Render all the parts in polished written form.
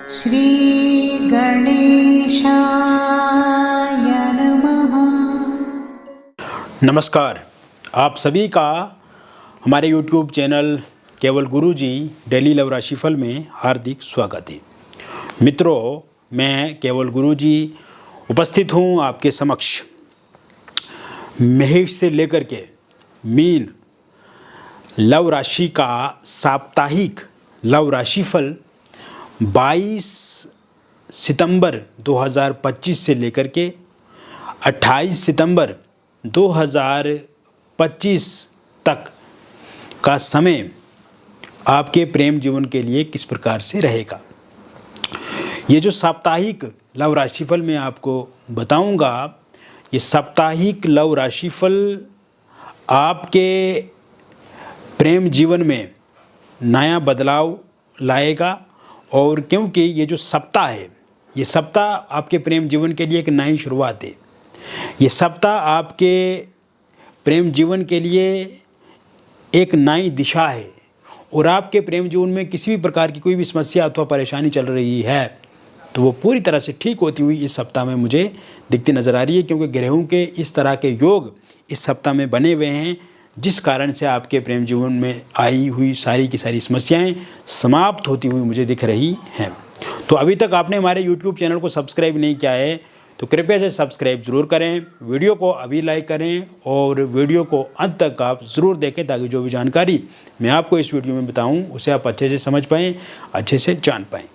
श्री गणेशाय नमः। नमस्कार, आप सभी का हमारे YouTube चैनल केवल गुरुजी डेली लव राशिफल में हार्दिक स्वागत है। मित्रों, मैं केवल गुरुजी उपस्थित हूँ आपके समक्ष मेष से लेकर के मीन लव राशि का साप्ताहिक लव राशिफल 22 सितंबर 2025 से लेकर के 28 सितंबर 2025 तक का समय आपके प्रेम जीवन के लिए किस प्रकार से रहेगा। ये जो साप्ताहिक लव राशिफल मैं आपको बताऊंगा, ये साप्ताहिक लव राशिफल आपके प्रेम जीवन में नया बदलाव लाएगा। और क्योंकि ये जो सप्ताह है, ये सप्ताह आपके प्रेम जीवन के लिए एक नई शुरुआत है। ये सप्ताह आपके प्रेम जीवन के लिए एक नई दिशा है और आपके प्रेम जीवन में किसी भी प्रकार की कोई भी समस्या अथवा परेशानी चल रही है तो वो पूरी तरह से ठीक होती हुई इस सप्ताह में मुझे दिखती नज़र आ रही है, क्योंकि ग्रहों के इस तरह के योग इस सप्ताह में बने हुए हैं, जिस कारण से आपके प्रेम जीवन में आई हुई सारी की सारी समस्याएं समाप्त होती हुई मुझे दिख रही हैं। तो अभी तक आपने हमारे YouTube चैनल को सब्सक्राइब नहीं किया है तो कृपया से सब्सक्राइब ज़रूर करें, वीडियो को अभी लाइक करें और वीडियो को अंत तक आप ज़रूर देखें, ताकि जो भी जानकारी मैं आपको इस वीडियो में बताऊं उसे आप अच्छे से समझ पाएँ, अच्छे से जान पाएँ।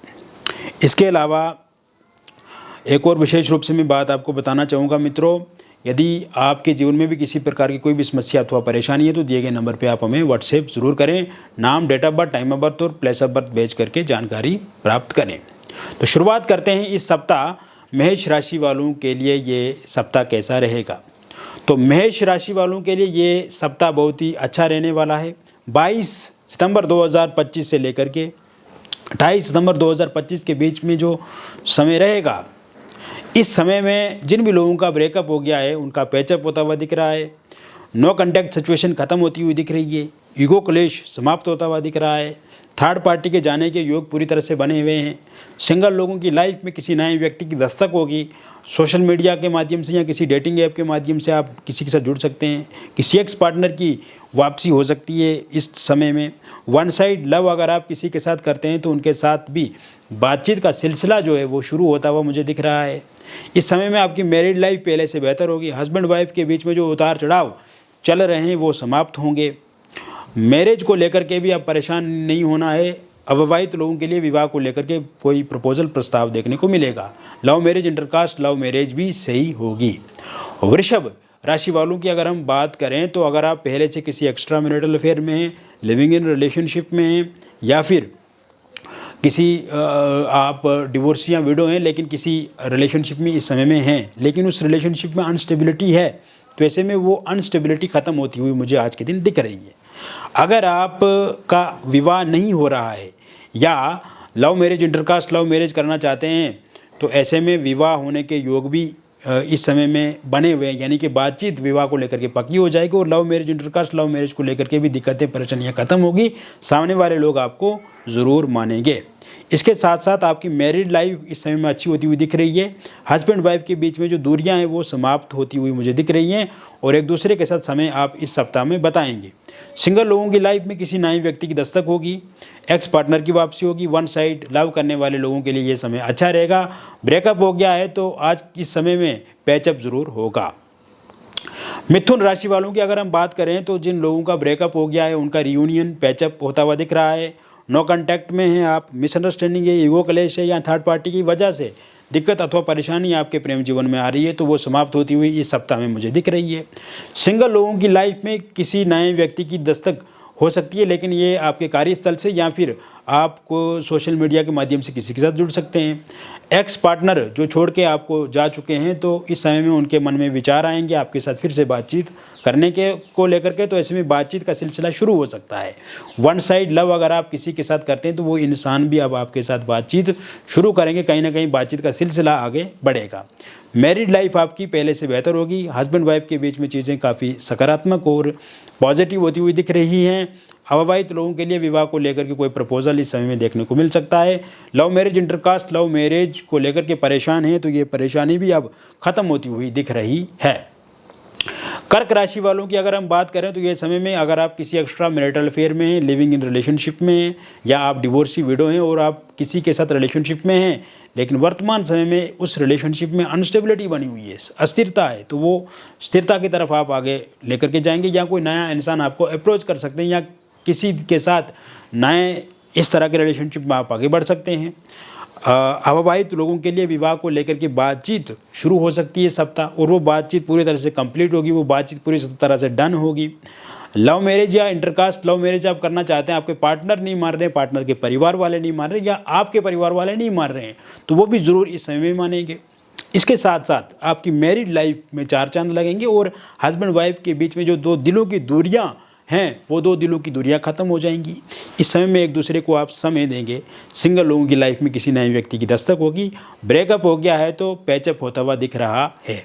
इसके अलावा एक और विशेष रूप से मैं बात आपको बताना चाहूँगा मित्रों, यदि आपके जीवन में भी किसी प्रकार की कोई भी समस्या अथवा परेशानी है तो दिए गए नंबर पे आप हमें व्हाट्सएप ज़रूर करें। नाम, date of birth, time of birth और प्लेस ऑफ बर्थ भेज करके जानकारी प्राप्त करें। तो शुरुआत करते हैं इस सप्ताह मेष राशि वालों के लिए ये सप्ताह कैसा रहेगा। तो मेष राशि वालों के लिए ये सप्ताह बहुत ही अच्छा रहने वाला है। 22 सितंबर 2025 से लेकर के 28 सितंबर 2025 के बीच में जो समय रहेगा, इस समय में जिन भी लोगों का ब्रेकअप हो गया है उनका पैचअप होता हुआ दिख रहा है। नो कॉन्टैक्ट सिचुएशन ख़त्म होती हुई दिख रही है। ईगो क्लेश समाप्त होता हुआ दिख रहा है। थर्ड पार्टी के जाने के योग पूरी तरह से बने हुए हैं। सिंगल लोगों की लाइफ में किसी नए व्यक्ति की दस्तक होगी। सोशल मीडिया के माध्यम से या किसी डेटिंग ऐप के माध्यम से आप किसी के साथ जुड़ सकते हैं। किसी एक्स पार्टनर की वापसी हो सकती है इस समय में। वन साइड लव अगर आप किसी के साथ करते हैं तो उनके साथ भी बातचीत का सिलसिला जो है वो शुरू होता हुआ मुझे दिख रहा है। इस समय में आपकी मैरिड लाइफ पहले से बेहतर होगी। हस्बैंड वाइफ के बीच में जो उतार चढ़ाव चल रहे हैं वो समाप्त होंगे। मैरिज को लेकर के भी आप परेशान नहीं होना है। अविवाहित लोगों के लिए विवाह को लेकर के कोई प्रपोजल प्रस्ताव देखने को मिलेगा। Love marriage, intercaste love marriage भी सही होगी। वृषभ राशि वालों की अगर हम बात करें तो अगर आप पहले से किसी एक्स्ट्रा मैरिटल अफेयर में हैं, लिविंग इन रिलेशनशिप में हैं, या फिर किसी आप डिवोर्स या विडो हैं लेकिन किसी रिलेशनशिप में इस समय में हैं, लेकिन उस रिलेशनशिप में अनस्टेबिलिटी है, तो ऐसे में वो अनस्टेबिलिटी ख़त्म होती हुई मुझे आज के दिन दिख रही है। अगर आप का विवाह नहीं हो रहा है या love marriage, intercaste love marriage करना चाहते हैं तो ऐसे में विवाह होने के योग भी इस समय में बने हुए हैं, यानी कि बातचीत विवाह को लेकर के पक्की हो जाएगी और love marriage, intercaste love marriage को लेकर के भी दिक्कतें परेशानियां खत्म होगी। सामने वाले लोग आपको ज़रूर मानेंगे। इसके साथ साथ आपकी मैरिड लाइफ इस समय में अच्छी होती हुई दिख रही है। हस्बैंड वाइफ के बीच में जो दूरियां हैं वो समाप्त होती हुई मुझे दिख रही हैं और एक दूसरे के साथ समय आप इस सप्ताह में बताएंगे। सिंगल लोगों की लाइफ में किसी नए व्यक्ति की दस्तक होगी। एक्स पार्टनर की वापसी होगी। वन साइड लव करने वाले लोगों के लिए ये समय अच्छा रहेगा। ब्रेकअप हो गया है तो आज इस समय में पैचअप ज़रूर होगा। मिथुन राशि वालों की अगर हम बात करें तो जिन लोगों का ब्रेकअप हो गया है उनका रियूनियन पैचअप होता हुआ दिख रहा है। नो कॉन्टैक्ट में हैं आप, मिसअंडरस्टैंडिंग है, ईगो क्लेश है या थर्ड पार्टी की वजह से दिक्कत अथवा परेशानी आपके प्रेम जीवन में आ रही है तो वो समाप्त होती हुई इस सप्ताह में मुझे दिख रही है। सिंगल लोगों की लाइफ में किसी नए व्यक्ति की दस्तक हो सकती है, लेकिन ये आपके कार्यस्थल से या फिर आपको सोशल मीडिया के माध्यम से किसी के साथ जुड़ सकते हैं। एक्स पार्टनर जो छोड़ के आपको जा चुके हैं तो इस समय में उनके मन में विचार आएंगे आपके साथ फिर से बातचीत करने के को लेकर के, तो ऐसे में बातचीत का सिलसिला शुरू हो सकता है। वन साइड लव अगर आप किसी के साथ करते हैं तो वो इंसान भी अब आपके साथ बातचीत शुरू करेंगे, कहीं ना कहीं बातचीत का सिलसिला आगे बढ़ेगा। मैरिड लाइफ आपकी पहले से बेहतर होगी। हस्बैंड वाइफ के बीच में चीज़ें काफ़ी सकारात्मक और पॉजिटिव होती हुई दिख रही हैं। अविवाहित लोगों के लिए विवाह को लेकर के कोई प्रपोजल इस समय में देखने को मिल सकता है। Love marriage, intercaste love marriage को लेकर के परेशान हैं तो ये परेशानी भी अब खत्म होती हुई दिख रही है। कर्क राशि वालों की अगर हम बात करें तो ये समय में अगर आप किसी एक्स्ट्रा मैरिटल अफेयर में हैं, लिविंग इन रिलेशनशिप में हैं, या आप डिवोर्सी विडो हैं और आप किसी के साथ रिलेशनशिप में हैं लेकिन वर्तमान समय में उस रिलेशनशिप में अनस्टेबिलिटी बनी हुई है, अस्थिरता है, तो वो स्थिरता की तरफ आप आगे लेकर के जाएंगे, या कोई नया इंसान आपको अप्रोच कर सकते हैं, या किसी के साथ नए इस तरह के रिलेशनशिप में आप आगे बढ़ सकते हैं। अविवाहित लोगों के लिए विवाह को लेकर के बातचीत शुरू हो सकती है सप्ताह, और वो बातचीत पूरी तरह से कंप्लीट होगी, वो बातचीत पूरी तरह से डन होगी। लव मैरिज या इंटरकास्ट लव मैरिज आप करना चाहते हैं, आपके पार्टनर नहीं मान रहे, पार्टनर के परिवार वाले नहीं मान रहे, या आपके परिवार वाले नहीं मान रहे हैं, तो वो भी ज़रूर इस समय में मानेंगे। इसके साथ साथ आपकी मैरिड लाइफ में 4 चांद लगेंगे और हस्बैंड वाइफ के बीच में जो 2 दिलों की दूरियां हैं वो 2 दिलों की दूरियां खत्म हो जाएंगी। इस समय में एक दूसरे को आप समय देंगे। सिंगल लोगों की लाइफ में किसी नए व्यक्ति की दस्तक होगी। ब्रेकअप हो गया है तो पैचअप होता हुआ दिख रहा है।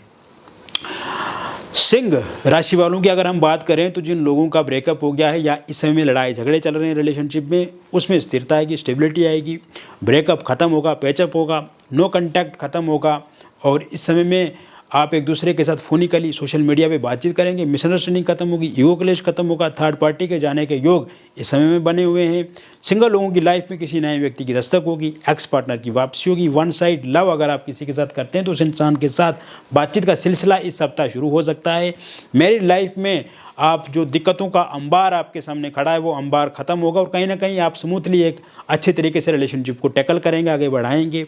सिंह राशि वालों की अगर हम बात करें तो जिन लोगों का ब्रेकअप हो गया है या इस समय में लड़ाई झगड़े चल रहे हैं रिलेशनशिप में, उसमें स्थिरता आएगी, स्टेबिलिटी आएगी, ब्रेकअप खत्म होगा, पैचअप होगा, नो कॉन्टैक्ट खत्म होगा, और इस समय में आप एक दूसरे के साथ फोनिकली सोशल मीडिया पे बातचीत करेंगे, मिसअंडरस्टैंडिंग खत्म होगी, ईगो क्लेश खत्म होगा, थर्ड पार्टी के जाने के योग इस समय में बने हुए हैं। सिंगल लोगों की लाइफ में किसी नए व्यक्ति की दस्तक होगी, एक्स पार्टनर की वापसी होगी। वन साइड लव अगर आप किसी के साथ करते हैं तो उस इंसान के साथ बातचीत का सिलसिला इस सप्ताह शुरू हो सकता है। मैरिड लाइफ में आप जो दिक्कतों का अंबार आपके सामने खड़ा है वो अंबार खत्म होगा और कहीं ना कहीं आप स्मूथली एक अच्छे तरीके से रिलेशनशिप को टैकल करेंगे, आगे बढ़ाएंगे।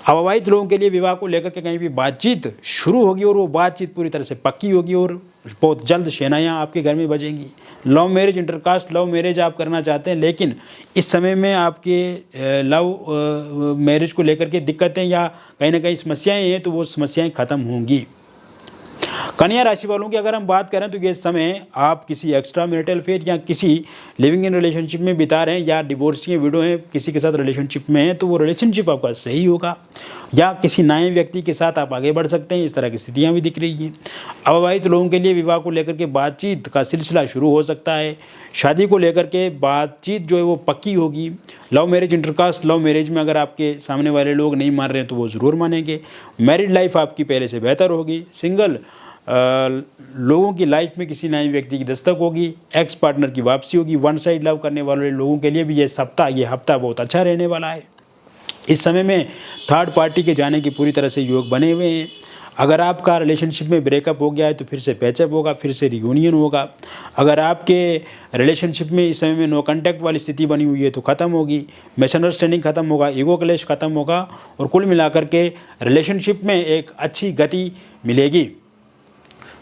अविवाहित लोगों के लिए विवाह को लेकर के कहीं भी बातचीत शुरू होगी और वो बातचीत पूरी तरह से पक्की होगी और बहुत जल्द शहनाइयाँ आपके घर में बजेंगी। Love marriage, intercaste love marriage आप करना चाहते हैं लेकिन इस समय में आपके लव मैरिज को लेकर के दिक्कतें या कहीं ना कहीं समस्याएं हैं तो वो समस्याएं खत्म होंगी। कन्या राशि वालों की अगर हम बात करें तो ये समय आप किसी एक्स्ट्रा मैरिटल अफेयर या किसी लिविंग इन रिलेशनशिप में बिता रहे हैं या डिवोर्सी विडो हैं, किसी के साथ रिलेशनशिप में हैं तो वो रिलेशनशिप आपका सही होगा या किसी नए व्यक्ति के साथ आप आगे बढ़ सकते हैं। इस तरह की स्थितियां भी दिख रही हैं। अविवाहित लोगों के लिए विवाह को लेकर के बातचीत का सिलसिला शुरू हो सकता है। शादी को लेकर के बातचीत जो है वो पक्की होगी। Love marriage, intercaste love marriage में अगर आपके सामने वाले लोग नहीं मान रहे हैं तो वो ज़रूर मानेंगे। मैरिड लाइफ आपकी पहले से बेहतर होगी। सिंगल लोगों की लाइफ में किसी नए व्यक्ति की दस्तक होगी, एक्स पार्टनर की वापसी होगी। वन साइड लव करने वाले लोगों के लिए भी ये हफ्ता बहुत अच्छा रहने वाला है। इस समय में थर्ड पार्टी के जाने की पूरी तरह से योग बने हुए हैं। अगर आपका रिलेशनशिप में ब्रेकअप हो गया है तो फिर से पैचअप होगा, फिर से रियूनियन होगा। अगर आपके रिलेशनशिप में इस समय में नो कॉन्टैक्ट वाली स्थिति बनी हुई है तो ख़त्म होगी, मिसअंडरस्टैंडिंग खत्म होगा, ईगो क्लेश खत्म होगा और कुल मिलाकर के रिलेशनशिप में एक अच्छी गति मिलेगी।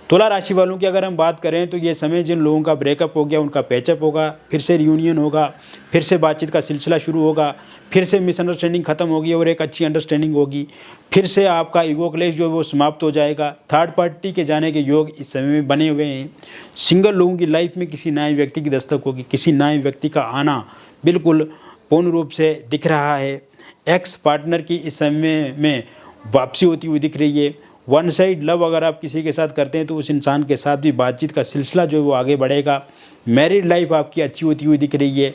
तुला राशि वालों की अगर हम बात करें तो ये समय जिन लोगों का ब्रेकअप हो गया उनका पैचअप होगा, फिर से रियूनियन होगा, फिर से बातचीत का सिलसिला शुरू होगा, फिर से मिसअंडरस्टैंडिंग खत्म होगी और एक अच्छी अंडरस्टैंडिंग होगी। फिर से आपका ईगो क्लेश जो है वो समाप्त हो जाएगा। थर्ड पार्टी के जाने के योग इस समय में बने हुए हैं। सिंगल लोगों की लाइफ में किसी नए व्यक्ति की दस्तक होगी, किसी नए व्यक्ति का आना बिल्कुल पूर्ण रूप से दिख रहा है। एक्स पार्टनर की इस समय में वापसी होती हुई दिख रही है। वन साइड लव अगर आप किसी के साथ करते हैं तो उस इंसान के साथ भी बातचीत का सिलसिला जो है वो आगे बढ़ेगा। मैरिड लाइफ आपकी अच्छी होती हुई दिख रही है।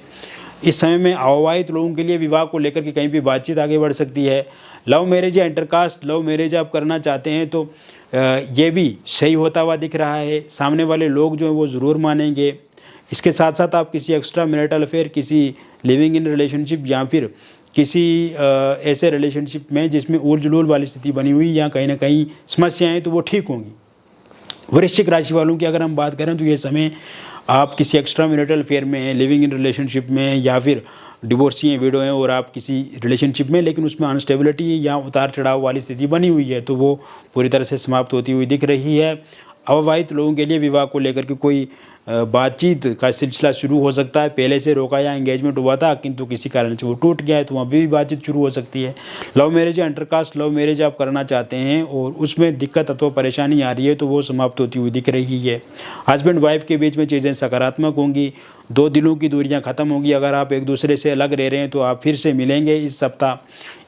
इस समय में अविवाहित लोगों के लिए विवाह को लेकर के कहीं भी बातचीत आगे बढ़ सकती है। लव मैरिज या इंटरकास्ट लव मैरिज आप करना चाहते हैं तो ये भी सही होता हुआ दिख रहा है। सामने वाले लोग जो हैं वो ज़रूर मानेंगे। इसके साथ साथ आप किसी एक्स्ट्रा मैरिटल अफेयर, किसी लिविंग इन रिलेशनशिप या फिर किसी ऐसे रिलेशनशिप में जिसमें उल जुलूल वाली स्थिति बनी हुई या कहीं ना कहीं समस्याएं तो वो ठीक होंगी। वृश्चिक राशि वालों की अगर हम बात करें तो ये समय आप किसी एक्स्ट्रा मैरिटल अफेयर में हैं, लिविंग इन रिलेशनशिप में हैं या फिर डिवोर्सी हैं, विडो हैं और आप किसी रिलेशनशिप में लेकिन उसमें अनस्टेबिलिटी या उतार चढ़ाव वाली स्थिति बनी हुई है तो वो पूरी तरह से समाप्त होती हुई दिख रही है। अविवाहित लोगों के लिए विवाह को लेकर के कोई बातचीत का सिलसिला शुरू हो सकता है। पहले से रोका या एंगेजमेंट हुआ था किंतु किसी कारण से वो टूट गया है तो वहाँ भी बातचीत शुरू हो सकती है। लव मैरिज या इंटरकास्ट लव मैरिज आप करना चाहते हैं और उसमें दिक्कत अथवा परेशानी आ रही है तो वो समाप्त होती हुई दिख रही है। हस्बैंड वाइफ के बीच में चीज़ें सकारात्मक होंगी। दो दिलों की दूरियां ख़त्म होगी। अगर आप एक दूसरे से अलग रह रहे हैं तो आप फिर से मिलेंगे इस सप्ताह,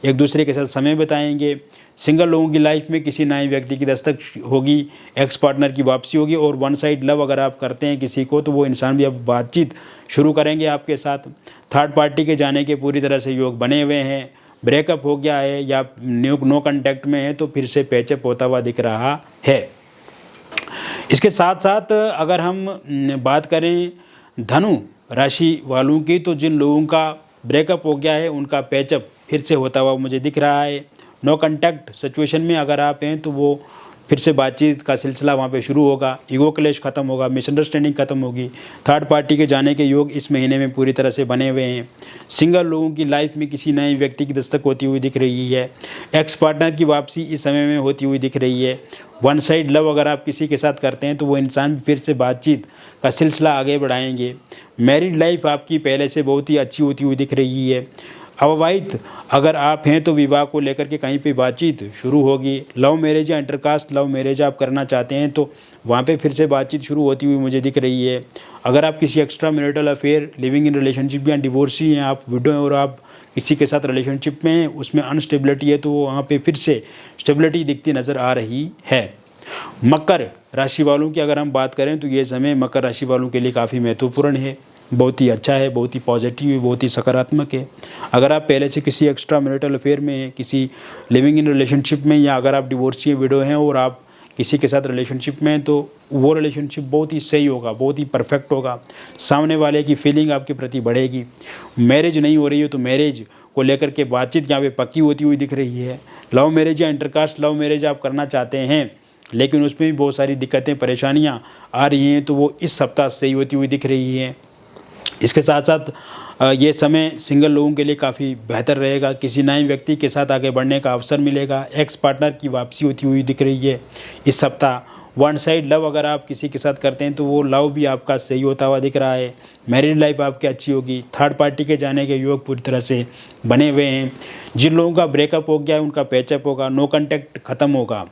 एक दूसरे के साथ समय बिताएंगे। सिंगल लोगों की लाइफ में किसी नए व्यक्ति की दस्तक होगी, एक्स पार्टनर की वापसी होगी। और वन साइड लव अगर आप करते हैं किसी को तो वो इंसान भी अब बातचीत शुरू करेंगे आपके साथ। थर्ड पार्टी के जाने के पूरी तरह से योग बने हुए हैं। ब्रेकअप हो गया है या नो कांटेक्ट में है तो फिर से पैचअप होता हुआ दिख रहा है। इसके साथ साथ अगर हम बात करें धनु राशि वालों की, तो जिन लोगों का ब्रेकअप हो गया है उनका पैचअप फिर से होता हुआ मुझे दिख रहा है। नो कांटेक्ट सिचुएशन में अगर आप हैं तो वो फिर से बातचीत का सिलसिला वहाँ पे शुरू होगा। ईगो क्लेश खत्म होगा, मिसअंडरस्टैंडिंग खत्म होगी। थर्ड पार्टी के जाने के योग इस महीने में पूरी तरह से बने हुए हैं। सिंगल लोगों की लाइफ में किसी नए व्यक्ति की दस्तक होती हुई दिख रही है। एक्स पार्टनर की वापसी इस समय में होती हुई दिख रही है। वन साइड लव अगर आप किसी के साथ करते हैं तो वो इंसान फिर से बातचीत का सिलसिला आगे बढ़ाएंगे। मैरिड लाइफ आपकी पहले से बहुत ही अच्छी होती हुई दिख रही है। अविवाहित अगर आप हैं तो विवाह को लेकर के कहीं पे बातचीत शुरू होगी। लव मैरिज या इंटरकास्ट लव मैरिज आप करना चाहते हैं तो वहाँ पे फिर से बातचीत शुरू होती हुई मुझे दिख रही है। अगर आप किसी extra marital affair, living in relationship या डिवोर्सी हैं, आप विडो हैं और आप किसी के साथ रिलेशनशिप में हैं, उसमें अनस्टेबिलिटी है तो वहाँ पर फिर से स्टेबिलिटी दिखती नज़र आ रही है। मकर राशि वालों की अगर हम बात करें तो ये समय मकर राशि वालों के लिए काफ़ी महत्वपूर्ण है, बहुत ही अच्छा है, बहुत ही पॉजिटिव है, बहुत ही सकारात्मक है। अगर आप पहले से किसी एक्स्ट्रा मैरिटल अफेयर में हैं, किसी लिविंग इन रिलेशनशिप में, या अगर आप डिवोर्सी या विडो हैं और आप किसी के साथ रिलेशनशिप में हैं तो वो रिलेशनशिप बहुत ही सही होगा, बहुत ही परफेक्ट होगा। सामने वाले की फीलिंग आपके प्रति बढ़ेगी। मैरिज नहीं हो रही है तो मैरिज को लेकर के बातचीत यहाँ पे पक्की होती हुई दिख रही है। लव मैरिज या इंटरकास्ट लव मैरिज आप करना चाहते हैं लेकिन उसमें भी बहुत सारी दिक्कतें परेशानियाँ आ रही हैं तो वो इस सप्ताह सही होती हुई दिख रही हैं। इसके साथ साथ ये समय सिंगल लोगों के लिए काफ़ी बेहतर रहेगा। किसी नए व्यक्ति के साथ आगे बढ़ने का अवसर मिलेगा। एक्स पार्टनर की वापसी होती हुई दिख रही है इस सप्ताह। वन साइड लव अगर आप किसी के साथ करते हैं तो वो लव भी आपका सही होता हुआ दिख रहा है। मैरिड लाइफ आपकी अच्छी होगी। थर्ड पार्टी के जाने के योग पूरी तरह से बने हुए हैं। जिन लोगों का ब्रेकअप हो गया है उनका पैचअप होगा, नो कॉन्टैक्ट खत्म होगा।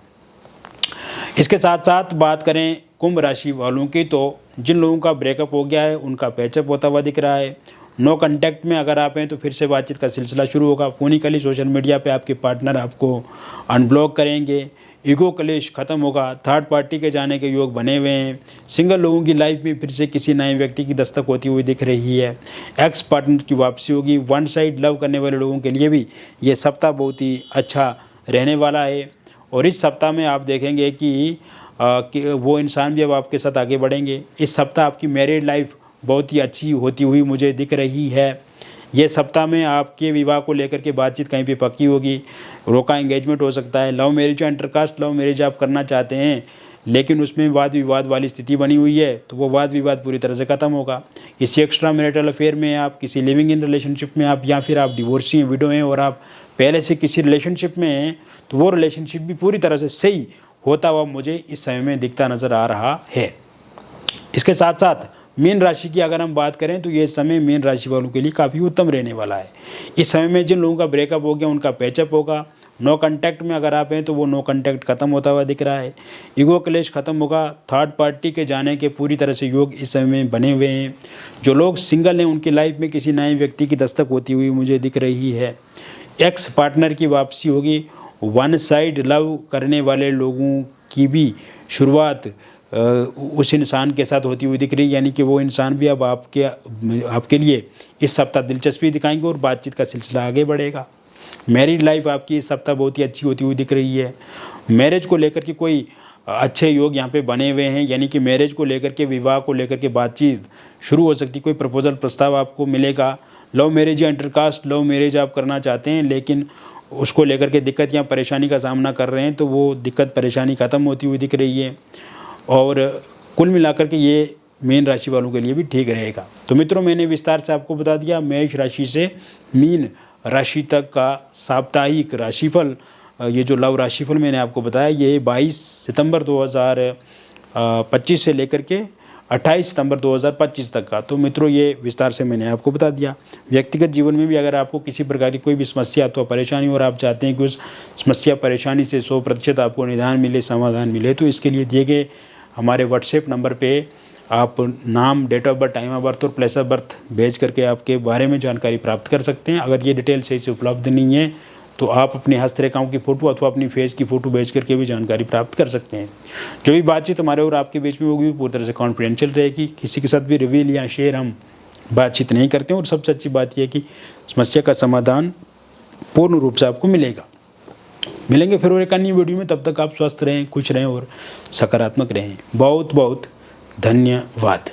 इसके साथ साथ बात करें कुंभ राशि वालों की, तो जिन लोगों का ब्रेकअप हो गया है उनका पैचअप होता हुआ दिख रहा है। नो कांटेक्ट में अगर आप हैं तो फिर से बातचीत का सिलसिला शुरू होगा। फोनिकली सोशल मीडिया पे आपके पार्टनर आपको अनब्लॉक करेंगे। ईगो क्लेश खत्म होगा। थर्ड पार्टी के जाने के योग बने हुए हैं। सिंगल लोगों की लाइफ में फिर से किसी नए व्यक्ति की दस्तक होती हुई दिख रही है। एक्स पार्टनर की वापसी होगी। वन साइड लव करने वाले लोगों के लिए भी ये सप्ताह बहुत ही अच्छा रहने वाला है। और इस सप्ताह में आप देखेंगे कि वो इंसान भी अब आपके साथ आगे बढ़ेंगे। इस सप्ताह आपकी मैरिड लाइफ बहुत ही अच्छी होती हुई मुझे दिख रही है। ये सप्ताह में आपके विवाह को लेकर के बातचीत कहीं पे पक्की होगी। रोका एंगेजमेंट हो सकता है। लव मैरिज या इंटरकास्ट लव मैरिज आप करना चाहते हैं लेकिन उसमें वाद विवाद वाली स्थिति बनी हुई है तो वो वाद विवाद पूरी तरह से ख़त्म होगा। किसी एक्स्ट्रा मैरिटल अफेयर में आप, किसी लिविंग इन रिलेशनशिप में आप, या फिर आप डिवोर्सी हैं, विडो हैं और आप पहले से किसी रिलेशनशिप में हैं तो वो रिलेशनशिप भी पूरी तरह से सही होता हुआ मुझे इस समय में दिखता नज़र आ रहा है। इसके साथ साथ मीन राशि की अगर हम बात करें तो ये समय मीन राशि वालों के लिए काफ़ी उत्तम रहने वाला है। इस समय में जिन लोगों का ब्रेकअप हो गया उनका पैचअप होगा। नो कांटेक्ट में अगर आप हैं तो वो नो कांटेक्ट खत्म होता हुआ दिख रहा है। ईगो क्लेश खत्म होगा। थर्ड पार्टी के जाने के पूरी तरह से योग इस समय में बने हुए हैं। जो लोग सिंगल हैं उनकी लाइफ में किसी नए व्यक्ति की दस्तक होती हुई मुझे दिख रही है। एक्स पार्टनर की वापसी होगी। वन साइड लव करने वाले लोगों की भी शुरुआत उस इंसान के साथ होती हुई दिख रही है, यानी कि वो इंसान भी अब आपके लिए इस सप्ताह दिलचस्पी दिखाएंगे और बातचीत का सिलसिला आगे बढ़ेगा। मैरिड लाइफ आपकी इस सप्ताह बहुत ही अच्छी होती हुई दिख रही है। मैरिज को लेकर के कोई अच्छे योग यहाँ पे बने हुए हैं, यानी कि मैरिज को लेकर के, विवाह को लेकर के बातचीत शुरू हो सकती है। कोई प्रपोजल प्रस्ताव आपको मिलेगा। लव मैरिज या इंटरकास्ट लव मैरिज आप करना चाहते हैं लेकिन उसको लेकर के दिक्कत या परेशानी का सामना कर रहे हैं तो वो दिक्कत परेशानी ख़त्म होती हुई दिख रही है। और कुल मिलाकर के ये मीन राशि वालों के लिए भी ठीक रहेगा। तो मित्रों, मैंने विस्तार से आपको बता दिया मेष राशि से मीन राशि तक का साप्ताहिक राशिफल। ये जो लव राशिफल मैंने आपको बताया ये 22 सितंबर 2025 से लेकर के 28 सितंबर 2025 तक का। तो मित्रों, ये विस्तार से मैंने आपको बता दिया। व्यक्तिगत जीवन में भी अगर आपको किसी प्रकार की कोई भी समस्या अथवा परेशानी और आप चाहते हैं कि उस समस्या परेशानी से 100% आपको निदान मिले, समाधान मिले, तो इसके लिए दिए गए हमारे व्हाट्सएप नंबर पे आप नाम, date of birth, time of birth और प्लेस ऑफ बर्थ भेज करके आपके बारे में जानकारी प्राप्त कर सकते हैं। अगर ये डिटेल सही से उपलब्ध नहीं है तो आप अपनी हस्तरेखाओं की फ़ोटो अथवा अपनी फेस की फ़ोटो भेज करके भी जानकारी प्राप्त कर सकते हैं। जो भी बातचीत हमारे और आपके बीच में होगी वो पूरी तरह से कॉन्फिडेंशियल रहेगी। किसी के साथ भी रिवील या शेयर हम बातचीत नहीं करते हैं। और सबसे अच्छी बात यह है कि समस्या का समाधान पूर्ण रूप से आपको मिलेगा। मिलेंगे फिर और एक अन्य वीडियो में। तब तक आप स्वस्थ रहें, खुश रहें और सकारात्मक रहें। बहुत बहुत धन्यवाद।